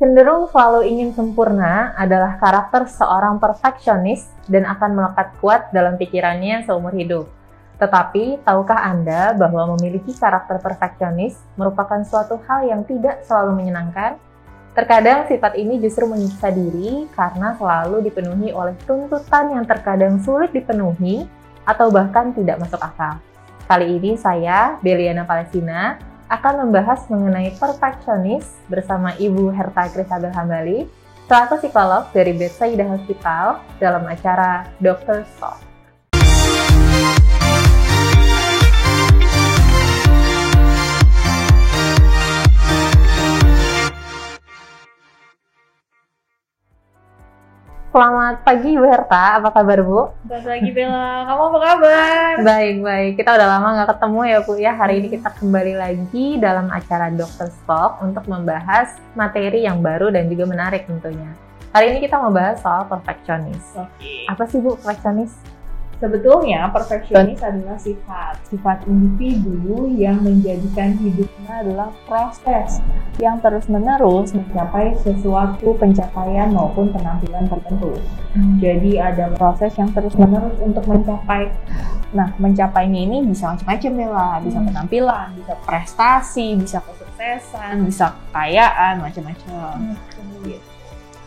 Cenderung selalu ingin sempurna adalah karakter seorang perfeksionis dan akan melekat kuat dalam pikirannya seumur hidup. Tetapi, tahukah Anda bahwa memiliki karakter perfeksionis merupakan suatu hal yang tidak selalu menyenangkan? Terkadang sifat ini justru menyiksa diri karena selalu dipenuhi oleh tuntutan yang terkadang sulit dipenuhi atau bahkan tidak masuk akal. Kali ini saya, Beliana Palestina, akan membahas mengenai perfeksionis bersama Ibu Herta Krisabel Hambali, selaku psikolog dari Bethsaida Hospital dalam acara Dr. Talk. Selamat pagi Bu Herta, apa kabar Bu? Selamat pagi Bella, kamu apa kabar? Baik, kita udah lama nggak ketemu ya Bu ya. Hari ini kita kembali lagi dalam acara Dr. Talk untuk membahas materi yang baru dan juga menarik tentunya. Hari ini kita mau bahas soal perfeksionis. Oke. Apa sih Bu perfeksionis? Sebetulnya perfeksionis adalah sifat individu yang menjadikan hidupnya adalah proses yang terus-menerus mencapai sesuatu pencapaian maupun penampilan tertentu. Jadi ada proses yang terus-menerus untuk mencapai. Nah, mencapainya ini bisa macam-macam Bella, bisa penampilan, bisa prestasi, bisa kesuksesan, bisa kekayaan, macam-macam.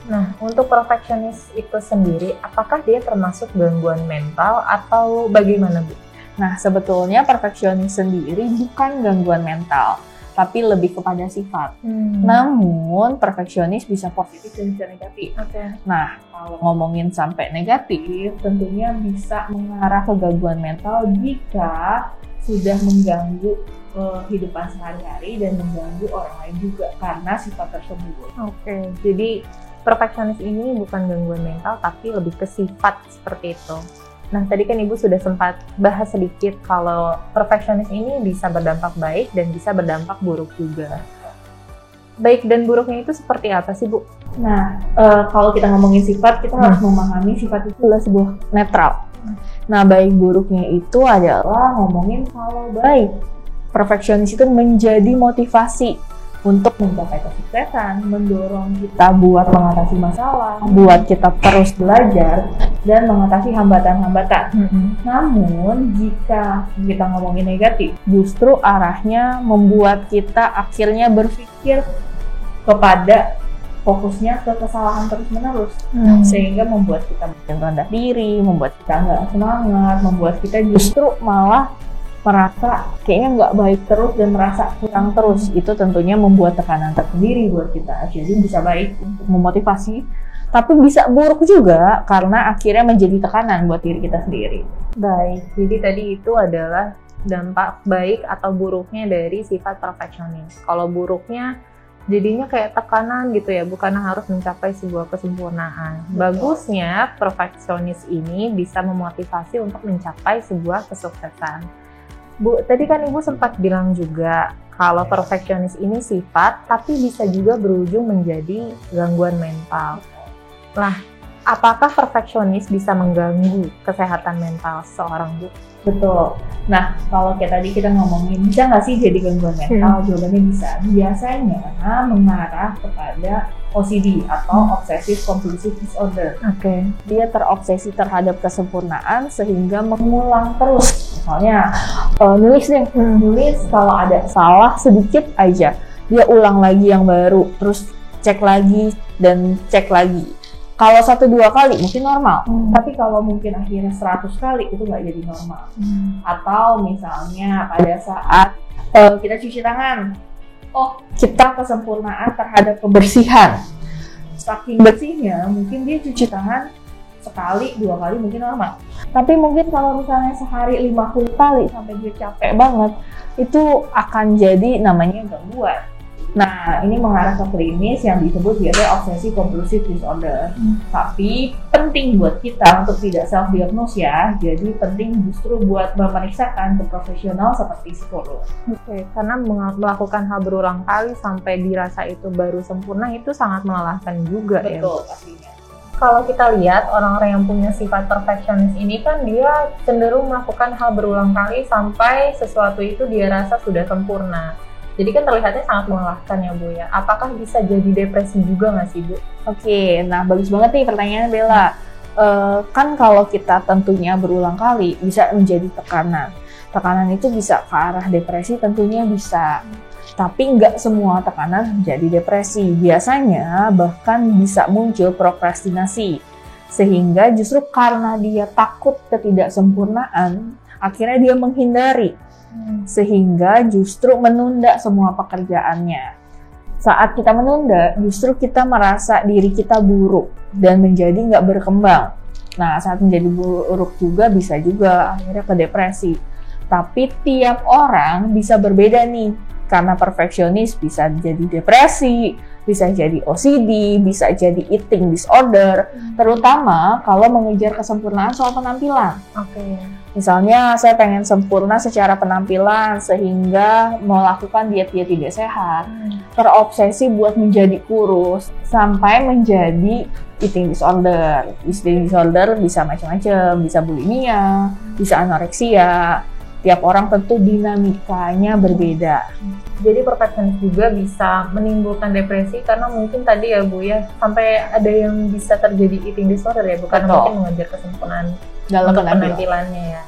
Nah, untuk perfeksionis itu sendiri, apakah dia termasuk gangguan mental atau bagaimana Bu? Nah, sebetulnya perfeksionis sendiri bukan gangguan mental, tapi lebih kepada sifat. Namun, perfeksionis bisa positif dan bisa negatif. Nah, kalau ngomongin sampai negatif, tentunya bisa mengarah ke gangguan mental jika sudah mengganggu kehidupan sehari-hari dan mengganggu orang lain juga karena sifat tersebut. Jadi perfeksionis ini bukan gangguan mental tapi lebih ke sifat seperti itu. Nah, tadi kan Ibu sudah sempat bahas sedikit kalau perfeksionis ini bisa berdampak baik dan bisa berdampak buruk juga. Baik dan buruknya itu seperti apa sih Bu? Nah, kalau kita ngomongin sifat, kita harus memahami sifat itu adalah sebuah netral. Nah, baik buruknya itu adalah ngomongin kalau baik. Perfeksionis itu menjadi motivasi untuk mencapai kesuksesan, mendorong kita buat mengatasi masalah, buat kita terus belajar, dan mengatasi hambatan-hambatan. Namun, jika kita ngomongin negatif, justru arahnya membuat kita akhirnya berpikir kepada fokusnya ke kesalahan terus-menerus, sehingga membuat kita makin rendah diri, membuat kita nggak semangat, membuat kita justru malah merasa kayaknya nggak baik terus dan merasa kurang terus. Itu tentunya membuat tekanan tersendiri buat kita. Jadi bisa baik untuk memotivasi, tapi bisa buruk juga karena akhirnya menjadi tekanan buat diri kita sendiri. Baik, jadi tadi itu adalah dampak baik atau buruknya dari sifat perfeksionis. Kalau buruknya jadinya kayak tekanan gitu ya, bukan harus mencapai sebuah kesempurnaan. Bagusnya perfeksionis ini bisa memotivasi untuk mencapai sebuah kesuksesan. Bu, tadi kan Ibu sempat bilang juga kalau perfeksionis ini sifat, tapi bisa juga berujung menjadi gangguan mental. Nah, apakah perfeksionis bisa mengganggu kesehatan mental seorang Bu? Betul. Nah, kalau kayak tadi kita ngomongin, bisa nggak sih jadi gangguan mental? Jawabannya bisa. Biasanya mengarah kepada OCD atau Obsessive Compulsive Disorder. Dia terobsesi terhadap kesempurnaan sehingga mengulang terus. Misalnya, nulis kalau ada salah sedikit aja, dia ulang lagi yang baru, terus cek lagi dan cek lagi. Kalau 1-2 kali mungkin normal, tapi kalau mungkin akhirnya 100 kali itu nggak jadi normal. Atau misalnya pada saat kita cuci tangan, kita kesempurnaan terhadap kebersihan. Saking bersihnya, mungkin dia cuci tangan sekali, 2 kali mungkin normal. Tapi mungkin kalau misalnya sehari 50 kali sampai dia capek banget, itu akan jadi namanya gangguan. Nah, ini mengarah ke klinis yang disebut biasanya Obsessive Compulsive Disorder. Tapi penting buat kita untuk tidak self-diagnose ya. Jadi penting justru buat memeriksakan ke profesional seperti psikolog. Karena melakukan hal berulang kali sampai dirasa itu baru sempurna itu sangat melelahkan juga. Betul, pastinya. Kalau kita lihat orang-orang yang punya sifat perfeksionis ini kan dia cenderung melakukan hal berulang kali sampai sesuatu itu dia rasa sudah sempurna. Jadi kan terlihatnya sangat melelahkan ya Bu ya. Apakah bisa jadi depresi juga nggak sih Bu? Oke, nah bagus banget nih pertanyaannya Bella. Kan kalau kita tentunya berulang kali bisa menjadi tekanan. Tekanan itu bisa ke arah depresi, tentunya bisa. Tapi nggak semua tekanan menjadi depresi. Biasanya bahkan bisa muncul prokrastinasi. Sehingga justru karena dia takut ketidaksempurnaan, akhirnya dia menghindari. Sehingga justru menunda semua pekerjaannya. Saat kita menunda, justru kita merasa diri kita buruk dan menjadi nggak berkembang. Nah, saat menjadi buruk juga bisa juga akhirnya ke depresi. Tapi tiap orang bisa berbeda nih, karena perfeksionis bisa jadi depresi, bisa jadi OCD, bisa jadi eating disorder, terutama kalau mengejar kesempurnaan soal penampilan. Oke. Misalnya saya pengen sempurna secara penampilan sehingga melakukan diet tidak sehat, terobsesi buat menjadi kurus, sampai menjadi eating disorder. Eating disorder bisa macam-macam, bisa bulimia, bisa anoreksia. Tiap orang tentu dinamikanya berbeda. Jadi perfeksionis juga bisa menimbulkan depresi karena mungkin tadi ya Bu ya, sampai ada yang bisa terjadi eating disorder ya, bukan mungkin mengejar kesempurnaan dalam penampilannya ya.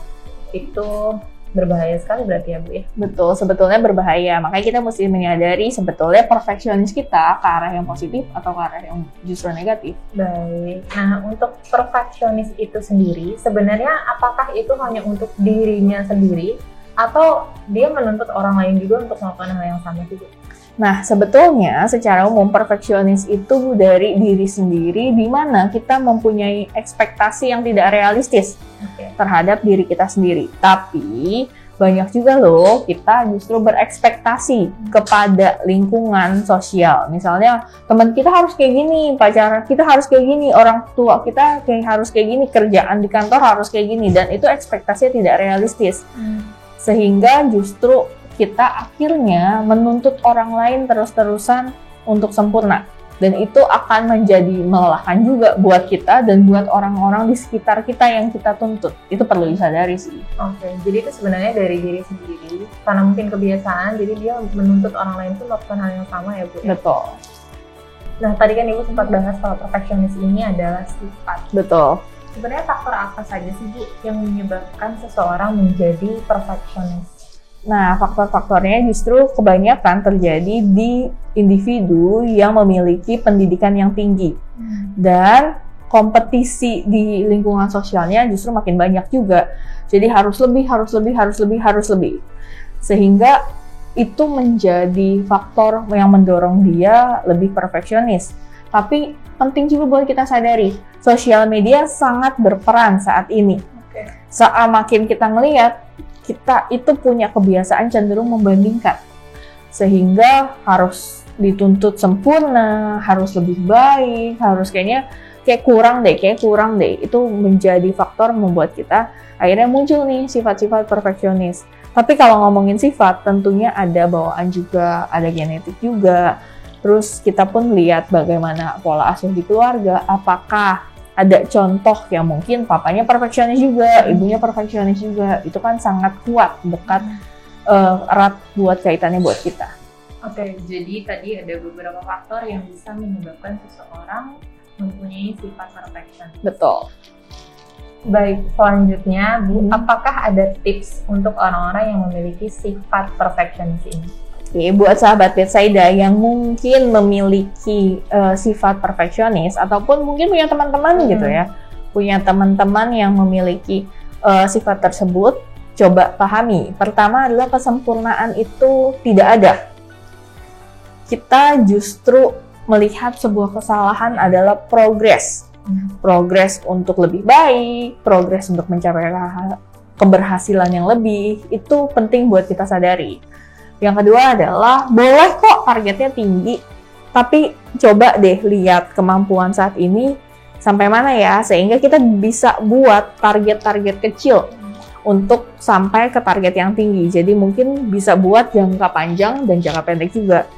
Itu berbahaya sekali berarti ya Bu ya? Betul, sebetulnya berbahaya. Makanya kita mesti menyadari sebetulnya perfeksionis kita ke arah yang positif atau ke arah yang justru negatif. Baik, nah untuk perfeksionis itu sendiri, sebenarnya apakah itu hanya untuk dirinya sendiri atau dia menuntut orang lain juga untuk melakukan hal yang sama juga? Nah, sebetulnya secara umum perfeksionis itu dari diri sendiri, di mana kita mempunyai ekspektasi yang tidak realistis terhadap diri kita sendiri. Tapi banyak juga loh kita justru berekspektasi kepada lingkungan sosial. Misalnya teman kita harus kayak gini, pacar kita harus kayak gini, orang tua kita harus kayak gini, kerjaan di kantor harus kayak gini, dan itu ekspektasinya tidak realistis. Sehingga justru kita akhirnya menuntut orang lain terus-terusan untuk sempurna. Dan itu akan menjadi melelahkan juga buat kita dan buat orang-orang di sekitar kita yang kita tuntut. Itu perlu disadari sih. Oke, jadi itu sebenarnya dari diri sendiri. Karena mungkin kebiasaan, jadi dia menuntut orang lain tuh melakukan hal yang sama ya Bu? Betul. Nah, tadi kan Ibu sempat bahas kalau perfeksionis ini adalah sifat. Betul. Sebenarnya faktor apa saja sih Bu yang menyebabkan seseorang menjadi perfeksionis? Nah, faktor-faktornya justru kebanyakan terjadi di individu yang memiliki pendidikan yang tinggi. Dan kompetisi di lingkungan sosialnya justru makin banyak juga. Jadi harus lebih. Sehingga itu menjadi faktor yang mendorong dia lebih perfeksionis. Tapi penting juga buat kita sadari, sosial media sangat berperan saat ini. Saat makin kita ngelihat, kita itu punya kebiasaan cenderung membandingkan. Sehingga harus dituntut sempurna, harus lebih baik, harus kayak kurang deh. Itu menjadi faktor membuat kita akhirnya muncul nih sifat-sifat perfeksionis. Tapi kalau ngomongin sifat, tentunya ada bawaan juga, ada genetik juga. Terus kita pun lihat bagaimana pola asuh di keluarga, apakah ada contoh yang mungkin papanya perfeksionis juga, ibunya perfeksionis juga. Itu kan sangat kuat, dekat, erat buat kaitannya buat kita. Oke, jadi tadi ada beberapa faktor yang bisa menyebabkan seseorang mempunyai sifat perfection. Betul. Baik, selanjutnya Bu, apakah ada tips untuk orang-orang yang memiliki sifat perfeksionis ini? Oke, buat sahabat Betsaida yang mungkin memiliki sifat perfeksionis ataupun mungkin punya teman-teman gitu ya, punya teman-teman yang memiliki sifat tersebut, coba pahami. Pertama adalah kesempurnaan itu tidak ada. Kita justru melihat sebuah kesalahan adalah progres. Progres untuk lebih baik, progres untuk mencapai keberhasilan yang lebih, itu penting buat kita sadari. Yang kedua adalah, boleh kok targetnya tinggi, tapi coba deh lihat kemampuan saat ini sampai mana ya, sehingga kita bisa buat target-target kecil untuk sampai ke target yang tinggi. Jadi mungkin bisa buat jangka panjang dan jangka pendek juga.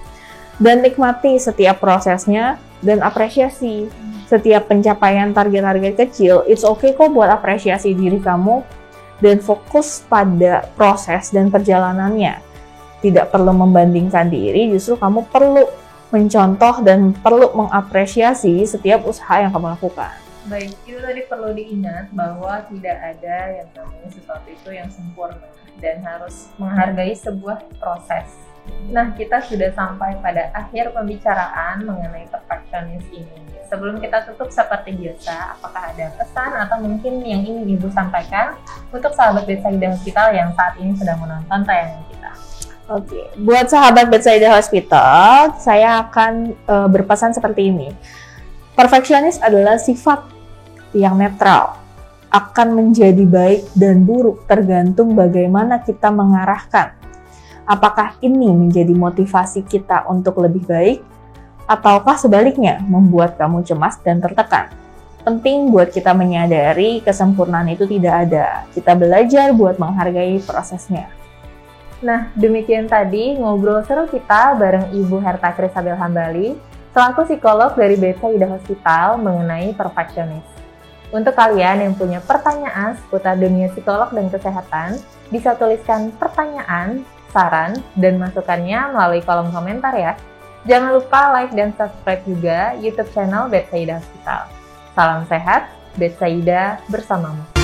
Dan nikmati setiap prosesnya dan apresiasi. Setiap pencapaian target-target kecil, it's okay kok buat apresiasi diri kamu dan fokus pada proses dan perjalanannya. tidak perlu membandingkan diri, justru kamu perlu mencontoh dan perlu mengapresiasi setiap usaha yang kamu lakukan. Baik, itu tadi perlu diingat bahwa tidak ada yang namanya sesuatu itu yang sempurna dan harus menghargai sebuah proses. Nah, kita sudah sampai pada akhir pembicaraan mengenai perfeksionis ini. Sebelum kita tutup seperti biasa, apakah ada pesan atau mungkin yang ingin Ibu sampaikan untuk sahabat Betsaida Hospital yang saat ini sedang menonton tayangan kita? Oke, buat sahabat Betsaida Hospital, saya akan berpesan seperti ini. Perfeksionis adalah sifat yang netral, akan menjadi baik dan buruk tergantung bagaimana kita mengarahkan. Apakah ini menjadi motivasi kita untuk lebih baik, ataukah sebaliknya membuat kamu cemas dan tertekan? Penting buat kita menyadari kesempurnaan itu tidak ada. Kita belajar buat menghargai prosesnya. Nah, demikian tadi ngobrol seru kita bareng Ibu Herta Krisabel Hambali, selaku psikolog dari Betsaida Hospital mengenai perfeksionis. Untuk kalian yang punya pertanyaan seputar dunia psikolog dan kesehatan, bisa tuliskan pertanyaan, saran, dan masukannya melalui kolom komentar ya. Jangan lupa like dan subscribe juga YouTube channel Betsaida Hospital. Salam sehat, Betsaida bersamamu.